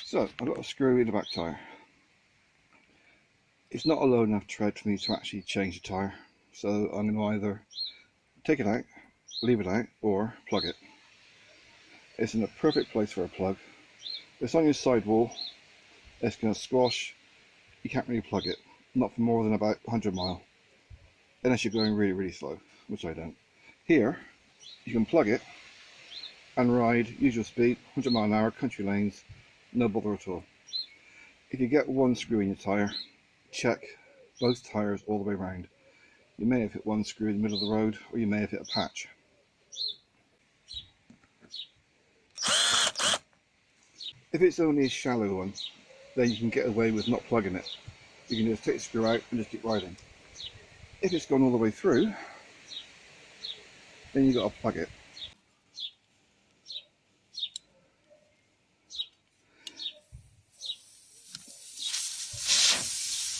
So I've got a screw in the back tyre. It's not a low enough tread for me to actually change the tyre, so I'm going to either take it out, leave it out, or plug it. It's in a perfect place for a plug. It's on your sidewall, it's going to squash, you can't really plug it, not for more than about 100 mile, unless you're going really slow, which I don't. Here, you can plug it and ride usual speed, 100 mile an hour, country lanes, no bother at all. If you get one screw in your tyre, check both tyres all the way around. You may have hit one screw in the middle of the road, or you may have hit a patch. If it's only a shallow one, then you can get away with not plugging it. You can just take the screw out and just keep riding. If it's gone all the way through, then you've got to plug it.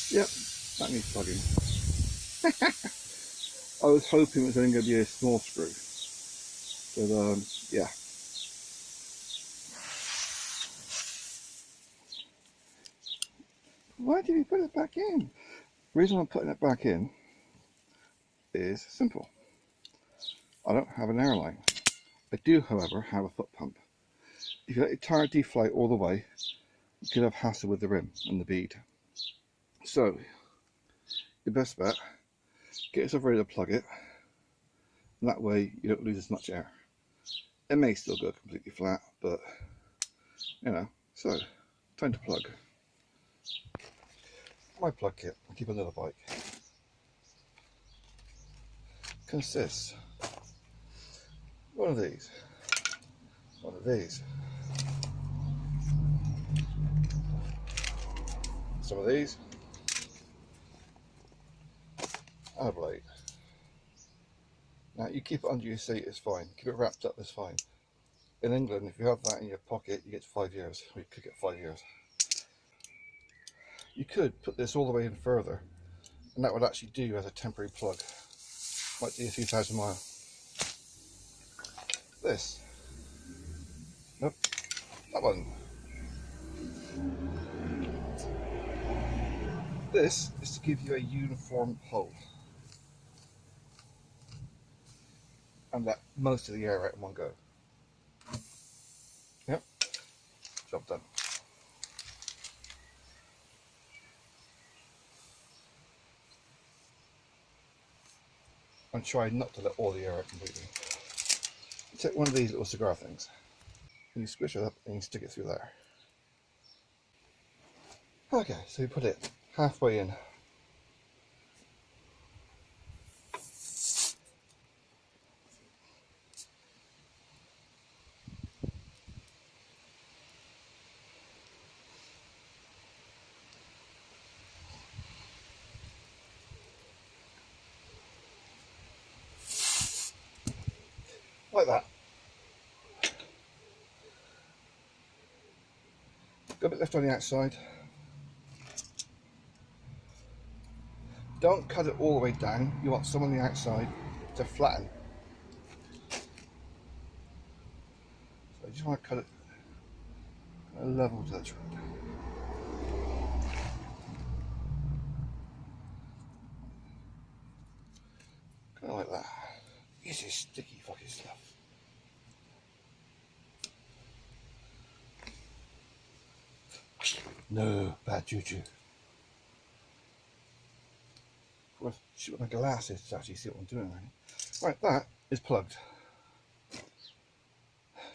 Yep, that needs plugging. I was hoping it was only going to be a small screw, but yeah. Why did you put it back in? The reason I'm putting it back in is simple. I don't have an airline. I do, however, have a foot pump. If you let your tyre deflate all the way, you could have hassle with the rim and the bead. So, your best bet, get yourself ready to plug it, and that way you don't lose as much air. It may still go completely flat, but you know. So, time to plug. My plug kit, I keep another bike, consists one of these, some of these, and a blade. Now you keep it under your seat, it's fine. Keep it wrapped up, it's fine. In England, if you have that in your pocket, you get 5 years, or you could get 5 years. You could put this all the way in further, and that would actually do as a temporary plug. Might do a few thousand miles. This. Nope. That one. This is to give you a uniform hole and let most of the air out in one go. Yep. Job done. And try not to let all the air out completely. You take one of these little cigar things and you squish it up and you stick it through there. Okay, so you put it halfway in. Like that. Got a bit left on the outside. Don't cut it all the way down. You want some on the outside to flatten. So you just want to cut it level to the tread. Kind of like that. This is sticky fucking stuff. No, bad juju. Of course, shoot my glasses to actually see what I'm doing. Right, that is plugged.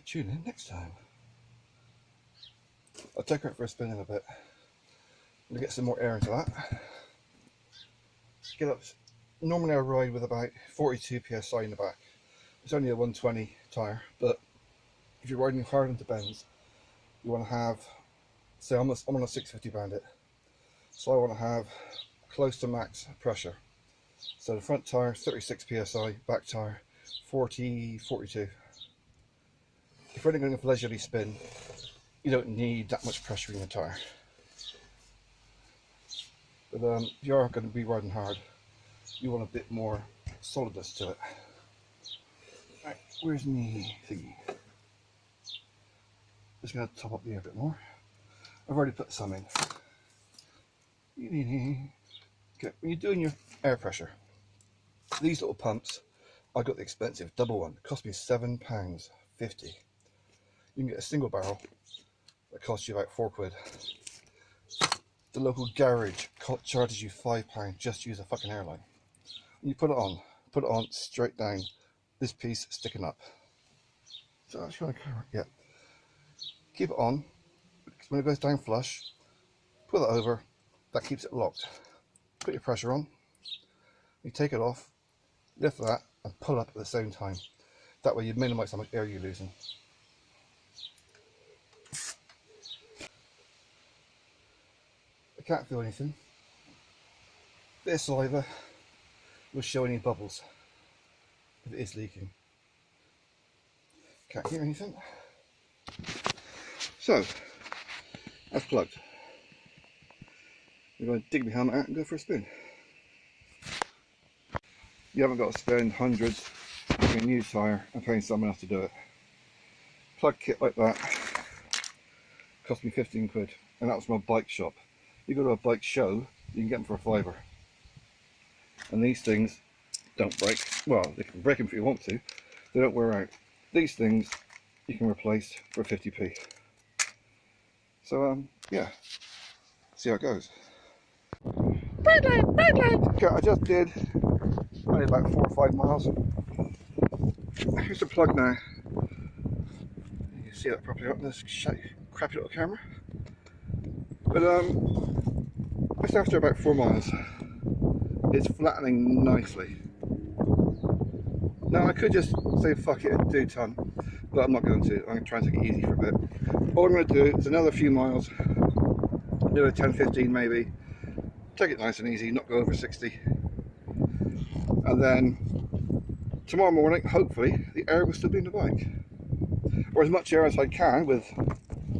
Tune in next time. I'll take her out for a spin in a bit. I'm gonna get some more air into that. Get up. Normally I ride with about 42 psi in the back. It's only a 120 tyre, but if you're riding hard into bends, you want to have, say I'm on a 650 Bandit, so I want to have close to max pressure. So the front tyre 36 psi, back tyre 40, 42. If you're only going for leisurely spin, you don't need that much pressure in the tyre. But if you are going to be riding hard, you want a bit more solidness to it. Right, where's me thingy? Just going to top up the air a bit more. I've already put some in. Okay, when you're doing your air pressure, these little pumps, I got the expensive double one. It cost me £7.50. You can get a single barrel that costs you about £4. The local garage charges you £5 just to use a fucking airline. And you put it on straight down, this piece sticking up. So actually on camera, yeah. Keep it on, when it goes down flush, pull it over, that keeps it locked. Put your pressure on, you take it off, lift that and pull up at the same time. That way you minimise how much air you're losing. I can't feel anything. Bit of saliva will show any bubbles if it is leaking. Can't hear anything. So, that's plugged. I'm going to dig my helmet out and go for a spin. You haven't got to spend hundreds on a new tyre and paying someone else to do it. Plug kit like that cost me £15, and that was from a bike shop. You go to a bike show, you can get them for a £5. And these things don't break. Well, they can break them if you want to. They don't wear out. These things you can replace for 50p. So yeah, see how it goes. Brake light. Okay, I just did only about 4 or 5 miles. Here's the plug now. You can see that properly up in this crappy little camera. But just after about 4 miles, it's flattening nicely. Now I could just say fuck it and do a ton, but I'm not going to. I'm going to try and take it easy for a bit. All I'm going to do is another few miles, do a 10-15 maybe, take it nice and easy, not go over 60. And then tomorrow morning, hopefully, the air will still be in the bike. Or as much air as I can with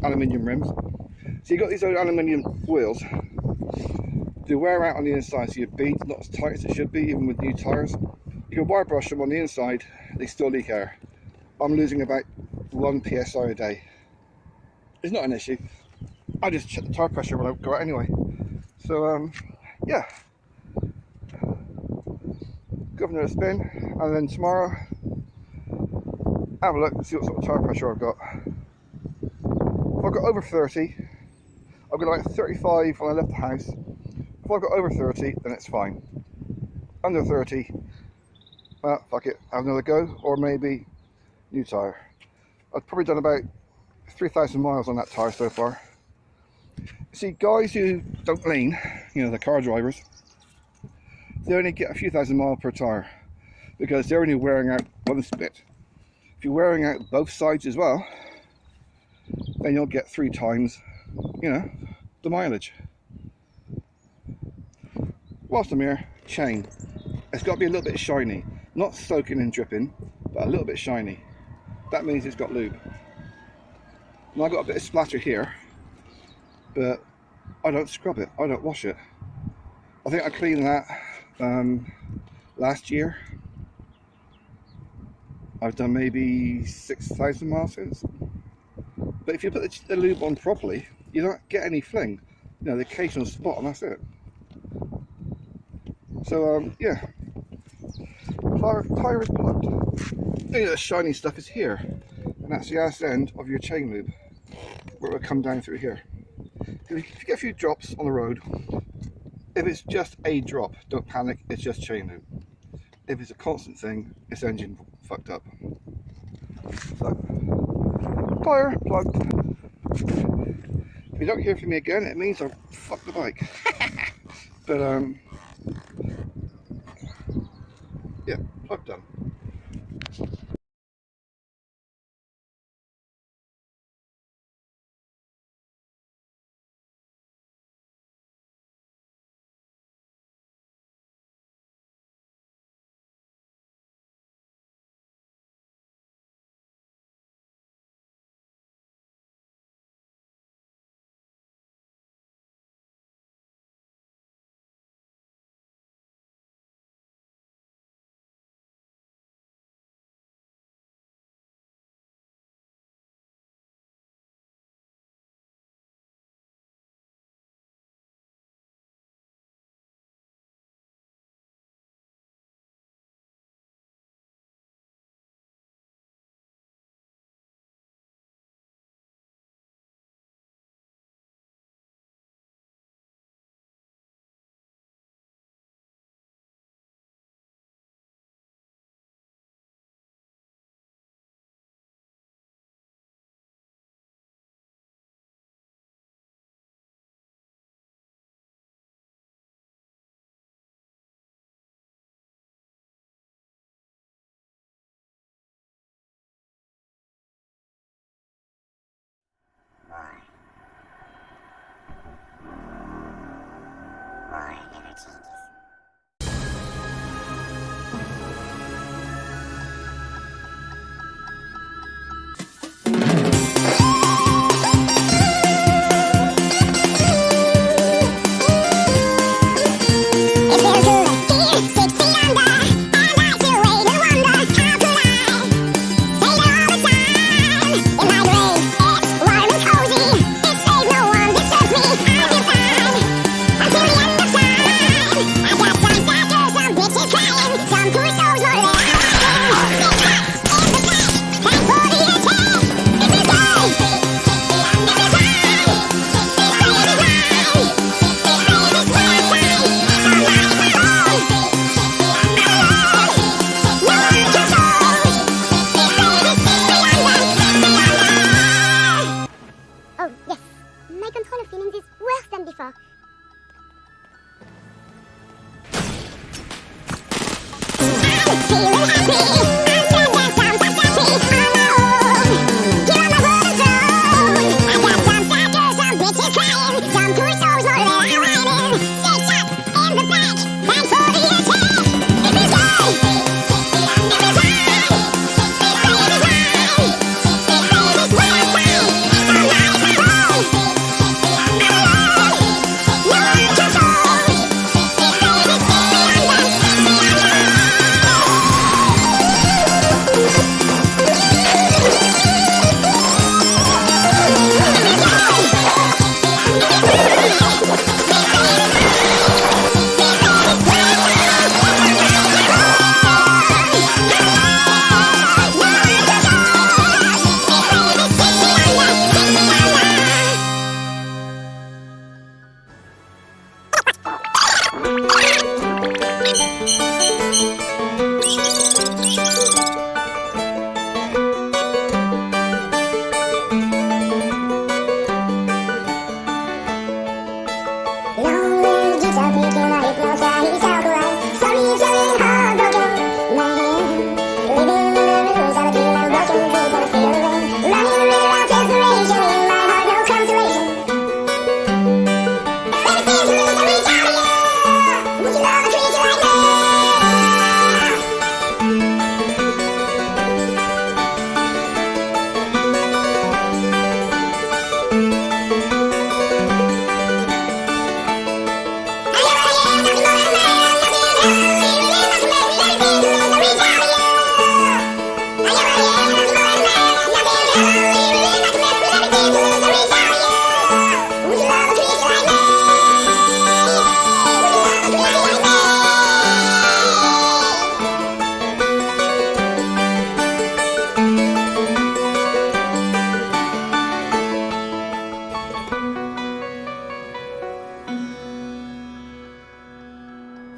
aluminium rims. So you've got these old aluminium wheels. They wear out on the inside, so your bead's not as tight as it should be, even with new tyres. You can wire brush them on the inside, they still leak air. I'm losing about 1 psi a day. It's not an issue. I just check the tyre pressure when I go out anyway. So yeah, go for another spin, and then tomorrow have a look and see what sort of tyre pressure I've got. If I've got over 30, I've got like 35 when I left the house. If I've got over 30, then it's fine. Under 30, well, fuck it, have another go, or maybe new tyre. I've probably done about 3,000 miles on that tyre so far. See, guys who don't lean, you know, the car drivers, they only get a few thousand miles per tyre because they're only wearing out one bit. If you're wearing out both sides as well, then you'll get 3 times, you know, the mileage. Whilst I'm here, chain. It's got to be a little bit shiny, not soaking and dripping, but a little bit shiny. That means it's got lube. Now I've got a bit of splatter here, but I don't scrub it, I don't wash it. I think I cleaned that last year. I've done maybe 6,000 miles since. But if you put the lube on properly, you don't get any fling. You know, the occasional spot, and that's it. So yeah, tyre is plugged. The shiny stuff is here, and that's the ass end of your chain lube, where it will come down through here. If you get a few drops on the road, if it's just a drop, don't panic, it's just chain lube. If it's a constant thing, it's engine fucked up. So, tyre plugged. If you don't hear from me again, it means I've fucked the bike. But yeah, plug done.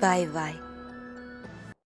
Bye bye.